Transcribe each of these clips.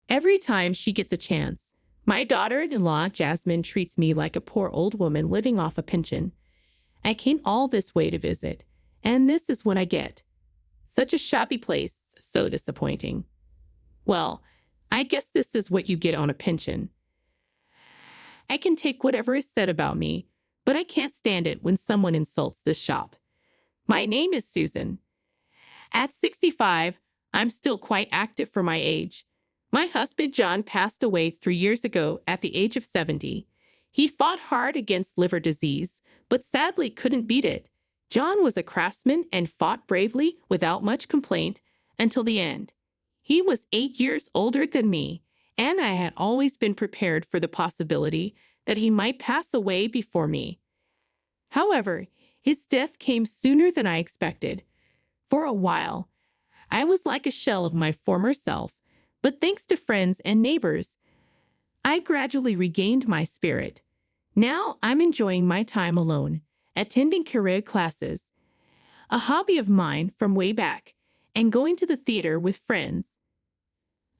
every time she gets a chance. My daughter-in-law, Jasmine, treats me like a poor old woman living off a pension. I came all this way to visit, and this is what I get. Such a shabby place, so disappointing. Well, I guess this is what you get on a pension. I can take whatever is said about me, but I can't stand it when someone insults this shop. My name is Susan. At 65, I'm still quite active for my age. My husband John passed away 3 years ago at the age of 70. He fought hard against liver disease, but sadly couldn't beat it. John was a craftsman and fought bravely without much complaint until the end. He was 8 years older than me, and I had always been prepared for the possibility that he might pass away before me. However, his death came sooner than I expected. For a while, I was like a shell of my former self, but thanks to friends and neighbors, I gradually regained my spirit. Now I'm enjoying my time alone, attending career classes, a hobby of mine from way back, and going to the theater with friends.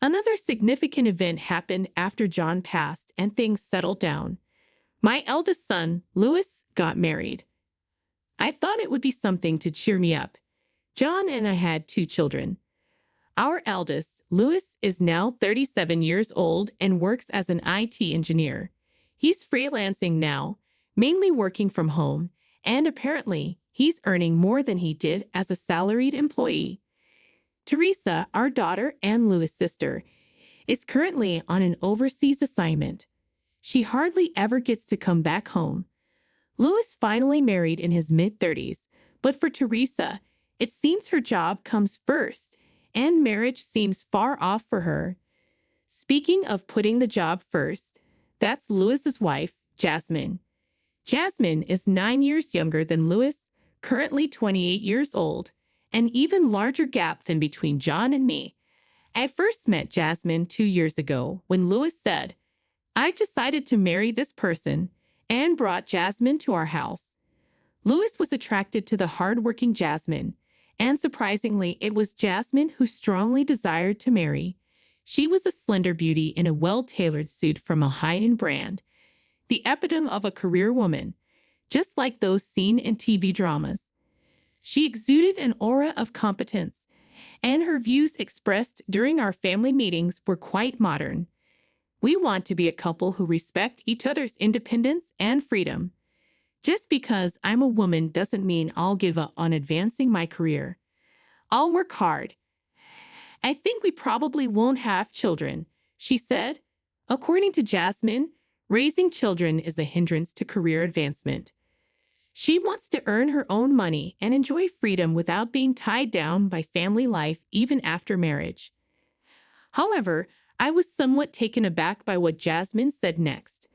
Another significant event happened after John passed and things settled down. My eldest son, Louis, got married. I thought it would be something to cheer me up. John and I had 2 children. Our eldest, Louis, is now 37 years old and works as an IT engineer. He's freelancing now, mainly working from home, and apparently he's earning more than he did as a salaried employee. Teresa, our daughter and Louis' sister, is currently on an overseas assignment. She hardly ever gets to come back home. Louis finally married in his mid-30s, but for Teresa, it seems her job comes first, and marriage seems far off for her. Speaking of putting the job first, that's Louis's wife, Jasmine. Jasmine is 9 years younger than Louis, currently 28 years old, an even larger gap than between John and me. I first met Jasmine 2 years ago when Louis said, "I've decided to marry this person," and brought Jasmine to our house. Louis was attracted to the hardworking Jasmine, and surprisingly, it was Jasmine who strongly desired to marry. She was a slender beauty in a well-tailored suit from a high-end brand, the epitome of a career woman, just like those seen in TV dramas. She exuded an aura of competence, and her views expressed during our family meetings were quite modern. We want to be a couple who respect each other's independence and freedom. Just because I'm a woman doesn't mean I'll give up on advancing my career. I'll work hard. I think we probably won't have children, she said. According to Jasmine, raising children is a hindrance to career advancement. She wants to earn her own money and enjoy freedom without being tied down by family life even after marriage. However, I was somewhat taken aback by what Jasmine said next.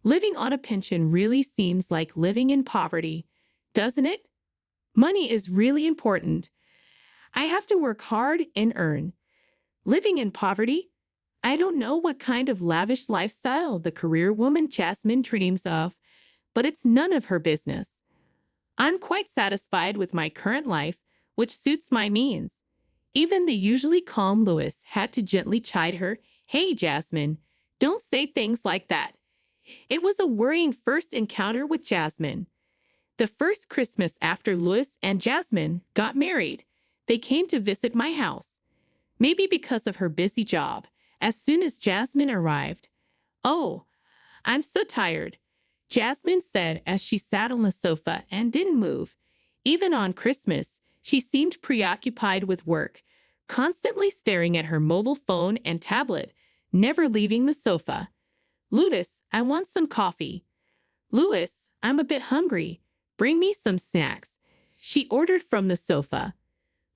Living on a pension really seems like living in poverty, doesn't it? Money is really important. I have to work hard and earn. Living in poverty? I don't know what kind of lavish lifestyle the career woman Jasmine dreams of, but it's none of her business. I'm quite satisfied with my current life, which suits my means. Even the usually calm Louis had to gently chide her, "Hey, Jasmine, don't say things like that." It was a worrying first encounter with Jasmine. The first Christmas after Louis and Jasmine got married, they came to visit my house. Maybe because of her busy job, as soon as Jasmine arrived. "Oh, I'm so tired," Jasmine said as she sat on the sofa and didn't move. Even on Christmas, she seemed preoccupied with work, constantly staring at her mobile phone and tablet, never leaving the sofa. "Louis, I want some coffee." "Louis, I'm a bit hungry. Bring me some snacks," she ordered from the sofa.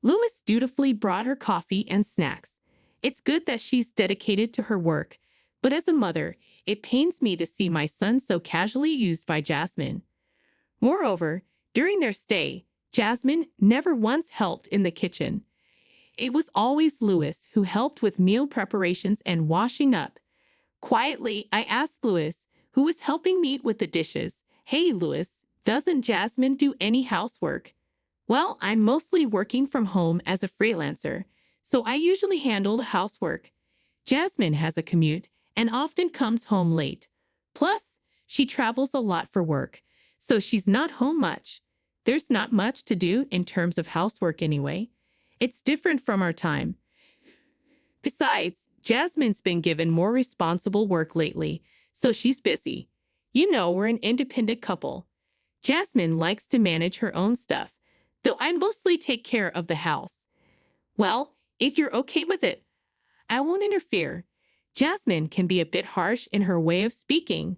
Louis dutifully brought her coffee and snacks. It's good that she's dedicated to her work, but as a mother, it pains me to see my son so casually used by Jasmine. Moreover, during their stay, Jasmine never once helped in the kitchen. It was always Louis who helped with meal preparations and washing up. Quietly, I asked Louis, who was helping me with the dishes, "Hey, Louis, doesn't Jasmine do any housework?" "Well, I'm mostly working from home as a freelancer, so I usually handle the housework." Jasmine has a commute and often comes home late. Plus, she travels a lot for work, so she's not home much. There's not much to do in terms of housework anyway. It's different from our time. Besides, Jasmine's been given more responsible work lately, so she's busy. You know, we're an independent couple. Jasmine likes to manage her own stuff, though I mostly take care of the house. Well, if you're okay with it, I won't interfere. Jasmine can be a bit harsh in her way of speaking,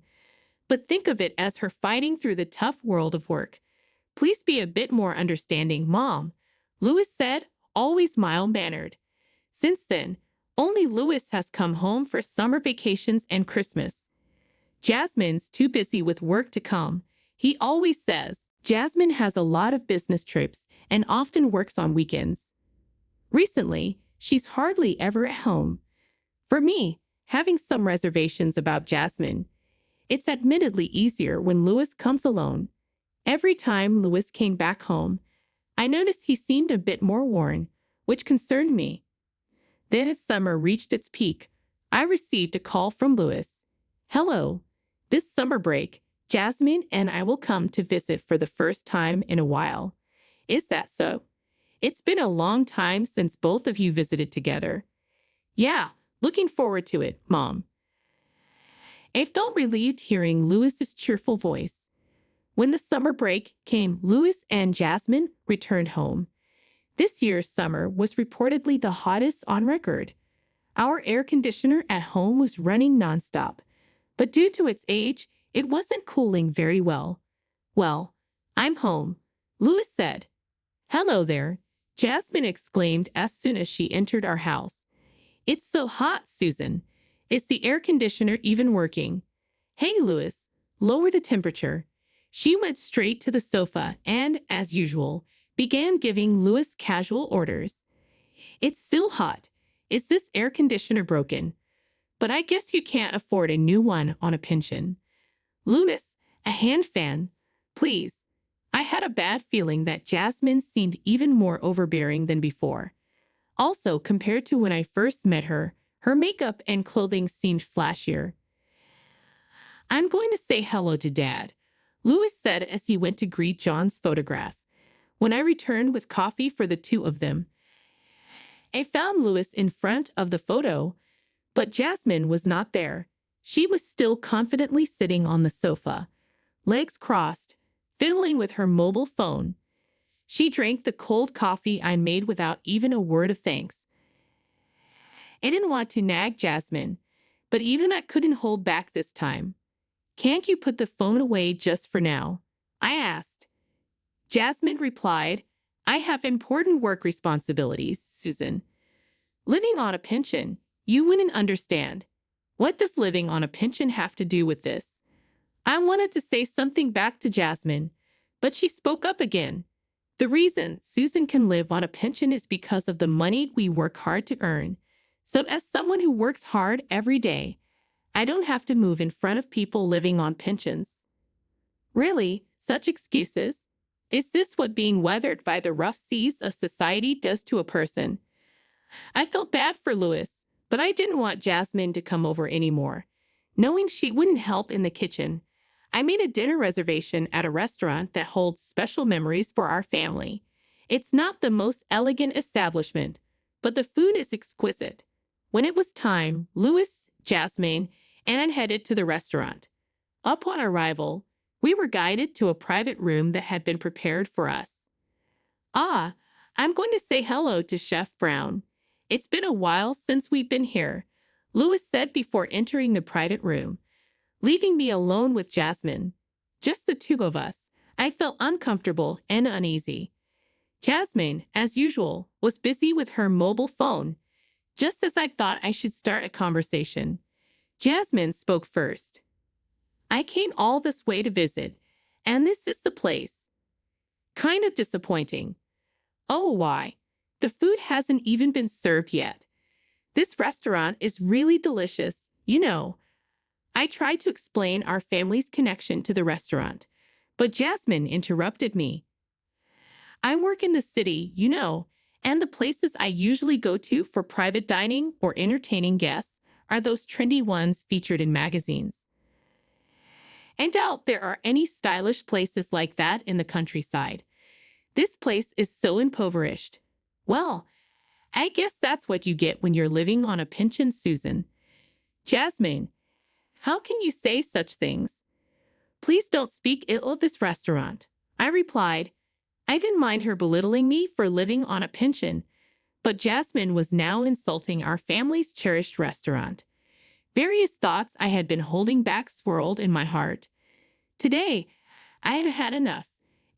but think of it as her fighting through the tough world of work. Please be a bit more understanding, Mom, Louis said, always mild-mannered. Since then, only Louis has come home for summer vacations and Christmas. Jasmine's too busy with work to come. He always says Jasmine has a lot of business trips and often works on weekends. Recently, she's hardly ever at home. For me, having some reservations about Jasmine, it's admittedly easier when Louis comes alone. Every time Louis came back home, I noticed he seemed a bit more worn, which concerned me. Then as summer reached its peak, I received a call from Louis. Hello. This summer break, Jasmine and I will come to visit for the first time in a while. Is that so? It's been a long time since both of you visited together. Yeah, looking forward to it, Mom. I felt relieved hearing Louis's cheerful voice. When the summer break came, Louis and Jasmine returned home. This year's summer was reportedly the hottest on record. Our air conditioner at home was running nonstop, but due to its age, it wasn't cooling very well. Well, I'm home, Louis said. Hello there, Jasmine exclaimed as soon as she entered our house. It's so hot, Susan. Is the air conditioner even working? Hey, Louis, lower the temperature. She went straight to the sofa and, as usual, began giving Louis casual orders. It's still hot. Is this air conditioner broken? But I guess you can't afford a new one on a pension. Louis, a hand fan, please. I had a bad feeling that Jasmine seemed even more overbearing than before. Also, compared to when I first met her, her makeup and clothing seemed flashier. I'm going to say hello to Dad, Louis said as he went to greet John's photograph. When I returned with coffee for the two of them, I found Louis in front of the photo, but Jasmine was not there. She was still confidently sitting on the sofa, legs crossed, fiddling with her mobile phone. She drank the cold coffee I made without even a word of thanks. I didn't want to nag Jasmine, but even I couldn't hold back this time. Can't you put the phone away just for now? I asked. Jasmine replied, I have important work responsibilities, Susan. Living on a pension, you wouldn't understand. What does living on a pension have to do with this? I wanted to say something back to Jasmine, but she spoke up again. The reason Susan can live on a pension is because of the money we work hard to earn. So as someone who works hard every day, I don't have to move in front of people living on pensions. Really? Such excuses? Is this what being weathered by the rough seas of society does to a person? I felt bad for Louis, but I didn't want Jasmine to come over anymore. Knowing she wouldn't help in the kitchen, I made a dinner reservation at a restaurant that holds special memories for our family. It's not the most elegant establishment, but the food is exquisite. When it was time, Louis, Jasmine, and I headed to the restaurant. Upon arrival, we were guided to a private room that had been prepared for us. Ah, I'm going to say hello to Chef Brown. It's been a while since we've been here, Louis said before entering the private room, leaving me alone with Jasmine. Just the two of us. I felt uncomfortable and uneasy. Jasmine, as usual, was busy with her mobile phone. Just as I thought I should start a conversation, Jasmine spoke first. I came all this way to visit, and this is the place. Kind of disappointing. Oh, why? The food hasn't even been served yet. This restaurant is really delicious, you know. I tried to explain our family's connection to the restaurant, but Jasmine interrupted me. I work in the city, you know, and the places I usually go to for private dining or entertaining guests are those trendy ones featured in magazines. I doubt there are any stylish places like that in the countryside. This place is so impoverished. Well, I guess that's what you get when you're living on a pension, Susan. Jasmine, how can you say such things? Please don't speak ill of this restaurant. I replied. I didn't mind her belittling me for living on a pension, but Jasmine was now insulting our family's cherished restaurant. Various thoughts I had been holding back swirled in my heart. Today, I had had enough.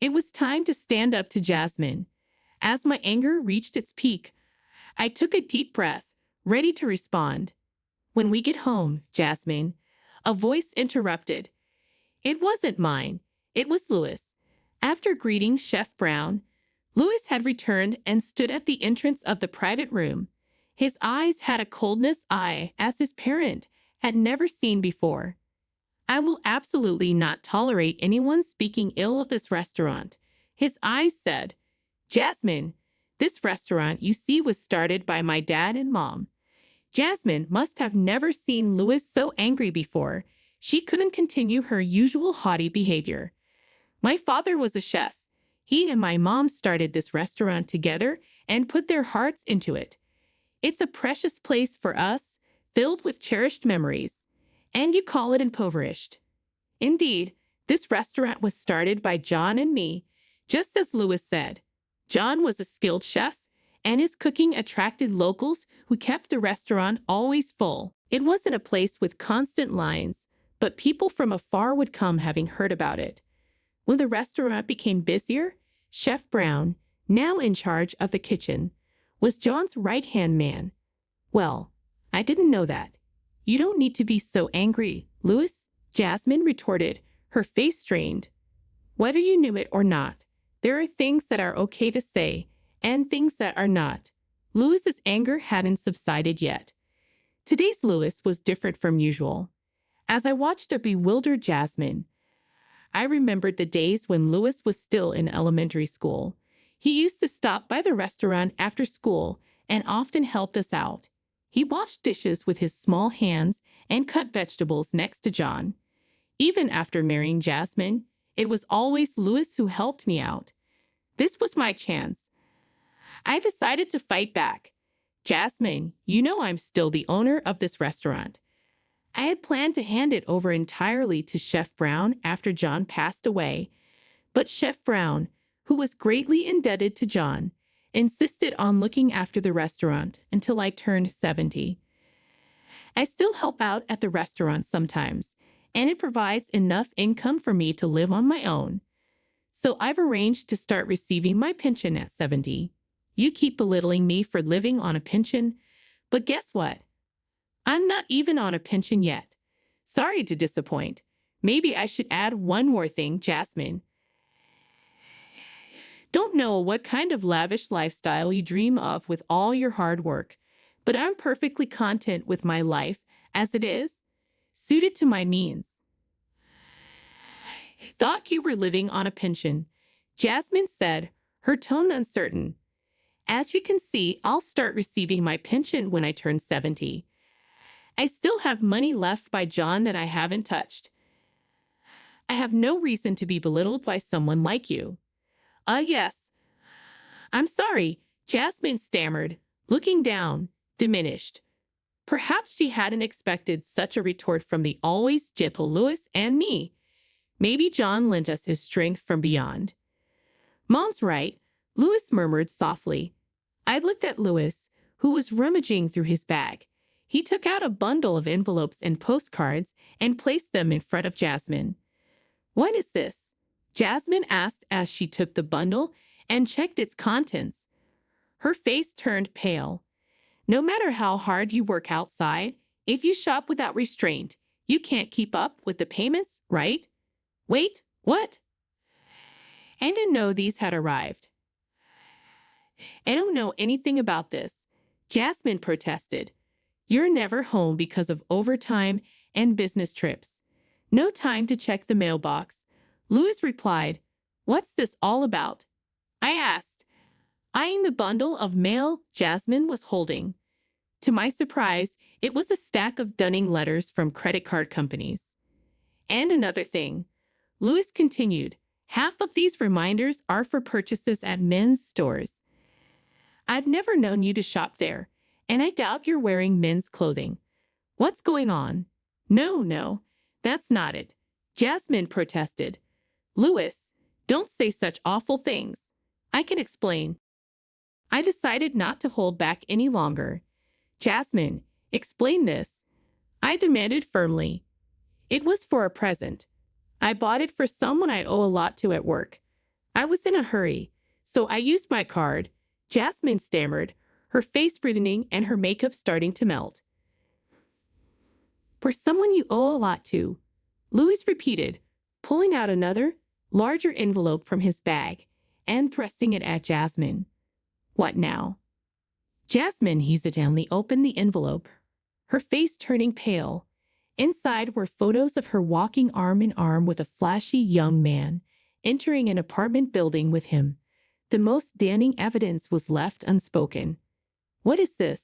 It was time to stand up to Jasmine. As my anger reached its peak, I took a deep breath, ready to respond. When we get home, Jasmine, a voice interrupted. It wasn't mine. It was Louis. After greeting Chef Brown, Louis had returned and stood at the entrance of the private room. His eyes had a coldness as his parent had never seen before. I will absolutely not tolerate anyone speaking ill of this restaurant. His eyes said, Jasmine, this restaurant you see was started by my dad and mom. Jasmine must have never seen Louis so angry before. She couldn't continue her usual haughty behavior. My father was a chef. He and my mom started this restaurant together and put their hearts into it. It's a precious place for us, filled with cherished memories. And you call it impoverished. Indeed, this restaurant was started by John and me, just as Louis said. John was a skilled chef, and his cooking attracted locals who kept the restaurant always full. It wasn't a place with constant lines, but people from afar would come having heard about it. When the restaurant became busier, Chef Brown, now in charge of the kitchen, was John's right-hand man. Well, I didn't know that. You don't need to be so angry, Louis, Jasmine retorted, her face strained. Whether you knew it or not, there are things that are okay to say and things that are not. Louis's anger hadn't subsided yet. Today's Louis was different from usual. As I watched a bewildered Jasmine, I remembered the days when Louis was still in elementary school. He used to stop by the restaurant after school and often helped us out. He washed dishes with his small hands and cut vegetables next to John. Even after marrying Jasmine, it was always Louis who helped me out. This was my chance. I decided to fight back. Jasmine, you know I'm still the owner of this restaurant. I had planned to hand it over entirely to Chef Brown after John passed away, but Chef Brown, who was greatly indebted to John, insisted on looking after the restaurant until I turned 70. I still help out at the restaurant sometimes, and it provides enough income for me to live on my own. So I've arranged to start receiving my pension at 70. You keep belittling me for living on a pension, but guess what? I'm not even on a pension yet. Sorry to disappoint. Maybe I should add one more thing, Jasmine. Don't know what kind of lavish lifestyle you dream of with all your hard work, but I'm perfectly content with my life as it is, suited to my means. Thought you were living on a pension, Jasmine said, her tone uncertain. As you can see, I'll start receiving my pension when I turn 70. I still have money left by John that I haven't touched. I have no reason to be belittled by someone like you. Yes. I'm sorry, Jasmine stammered, looking down, diminished. Perhaps she hadn't expected such a retort from the always gentle Louis and me. Maybe John lent us his strength from beyond. Mom's right, Louis murmured softly. I looked at Louis, who was rummaging through his bag. He took out a bundle of envelopes and postcards and placed them in front of Jasmine. What is this? Jasmine asked as she took the bundle and checked its contents. Her face turned pale. No matter how hard you work outside, if you shop without restraint, you can't keep up with the payments, right? Wait, what? I didn't know these had arrived. I don't know anything about this, Jasmine protested. You're never home because of overtime and business trips. No time to check the mailbox. Louis replied, What's this all about? I asked, eyeing the bundle of mail Jasmine was holding. To my surprise, It was a stack of dunning letters from credit card companies. And another thing, Lewis continued, half of these reminders are for purchases at men's stores. I've never known you to shop there, and I doubt you're wearing men's clothing. What's going on? No, that's not it. Jasmine protested. Lewis, don't say such awful things. I can explain. I decided not to hold back any longer. Jasmine, explain this. I demanded firmly. It was for a present. I bought it for someone I owe a lot to at work. I was in a hurry, so I used my card. Jasmine stammered, her face reddening and her makeup starting to melt. For someone you owe a lot to, Louis repeated, pulling out another, larger envelope from his bag and thrusting it at Jasmine. What now? Jasmine hesitantly opened the envelope, her face turning pale. Inside were photos of her walking arm in arm with a flashy young man, entering an apartment building with him. The most damning evidence was left unspoken. What is this?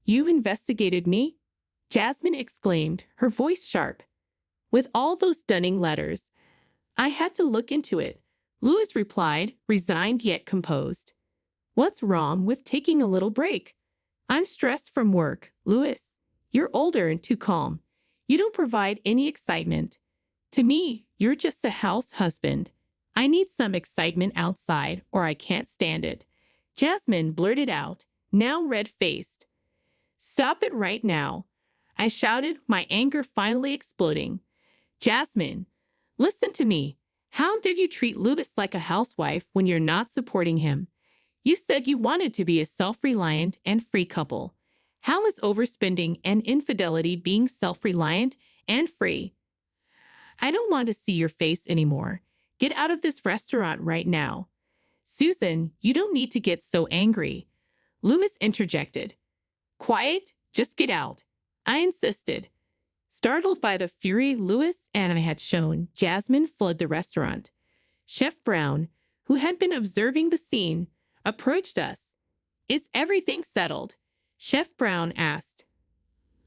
You investigated me? Jasmine exclaimed, her voice sharp. With all those dunning letters, I had to look into it. Louis replied, resigned yet composed. What's wrong with taking a little break? I'm stressed from work, Louis. You're older and too calm. You don't provide any excitement. To me, you're just a house husband. I need some excitement outside or I can't stand it. Jasmine blurted out, now red-faced. Stop it right now, I shouted, my anger finally exploding. Jasmine, listen to me. How dare you treat Louis like a housewife when you're not supporting him? You said you wanted to be a self-reliant and free couple. How is overspending and infidelity being self-reliant and free? I don't want to see your face anymore. Get out of this restaurant right now. Susan, you don't need to get so angry. Louis interjected. Quiet, just get out. I insisted. Startled by the fury Louis and I had shown, Jasmine fled the restaurant. Chef Brown, who had been observing the scene, approached us. Is everything settled? Chef Brown asked.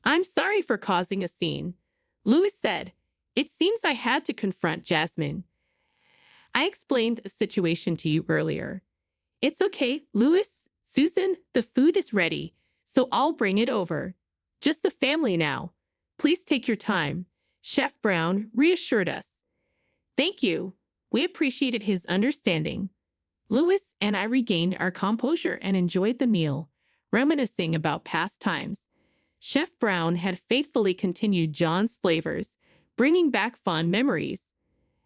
I'm sorry for causing a scene, Louis said. It seems I had to confront Jasmine. I explained the situation to you earlier. It's okay, Louis. Susan, the food is ready, so I'll bring it over. Just the family now. Please take your time, Chef Brown reassured us. Thank you. We appreciated his understanding. Louis and I regained our composure and enjoyed the meal, reminiscing about past times. Chef Brown had faithfully continued John's flavors, bringing back fond memories.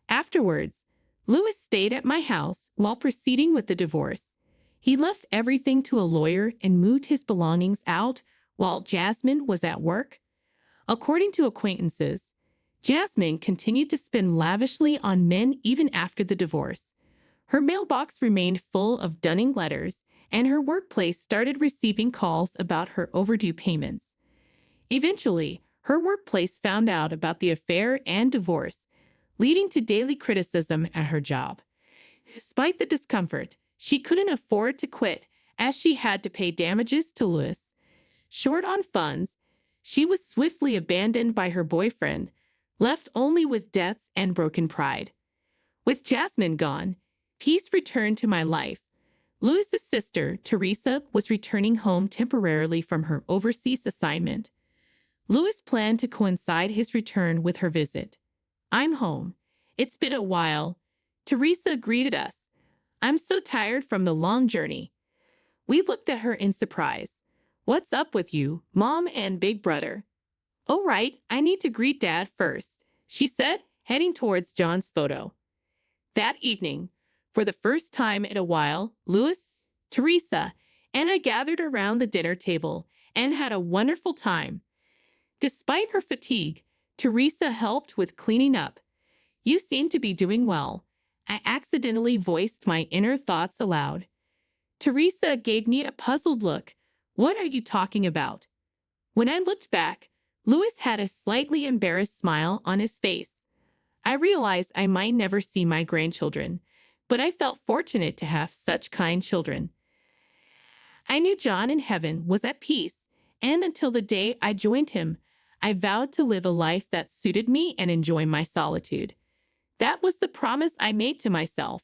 Afterwards, Louis stayed at my house while proceeding with the divorce. He left everything to a lawyer and moved his belongings out while Jasmine was at work. According to acquaintances, Jasmine continued to spend lavishly on men even after the divorce. Her mailbox remained full of dunning letters, and her workplace started receiving calls about her overdue payments. Eventually, her workplace found out about the affair and divorce, leading to daily criticism at her job. Despite the discomfort, she couldn't afford to quit as she had to pay damages to Louis. Short on funds, she was swiftly abandoned by her boyfriend, left only with debts and broken pride. With Jasmine gone, peace returned to my life. Louis's sister, Teresa, was returning home temporarily from her overseas assignment. Louis planned to coincide his return with her visit. I'm home. It's been a while. Teresa greeted us. I'm so tired from the long journey. We looked at her in surprise. What's up with you, Mom and Big Brother? Oh, right, I need to greet Dad first, she said, heading towards John's photo. That evening, for the first time in a while, Louis, Teresa, and I gathered around the dinner table and had a wonderful time. Despite her fatigue, Teresa helped with cleaning up. You seem to be doing well. I accidentally voiced my inner thoughts aloud. Teresa gave me a puzzled look. What are you talking about? When I looked back, Louis had a slightly embarrassed smile on his face. I realized I might never see my grandchildren, but I felt fortunate to have such kind children. I knew John in heaven was at peace, And until the day I joined him, I vowed to live a life that suited me and enjoy my solitude. That was the promise I made to myself.